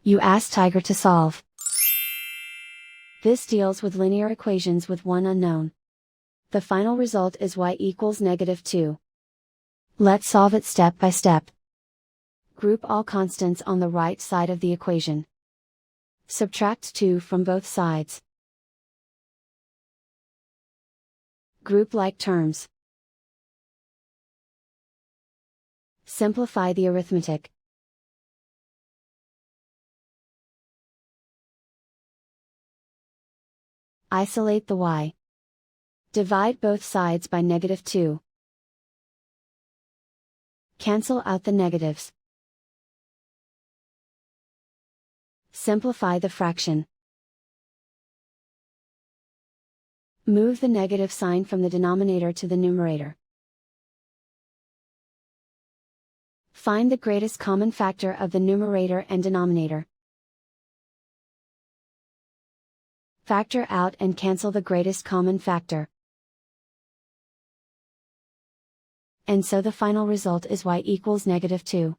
You ask Tiger to solve. This deals with linear equations with one unknown. The final result is y equals -2. Let's solve it step by step. Group all constants on the right side of the equation. Subtract 2 from both sides. Group like terms. Simplify the arithmetic. Isolate the y. Divide both sides by -2. Cancel out the negatives. Simplify the fraction. Move the negative sign from the denominator to the numerator. Find the greatest common factor of the numerator and denominator. Factor out and cancel the greatest common factor. And so the final result is y equals -2.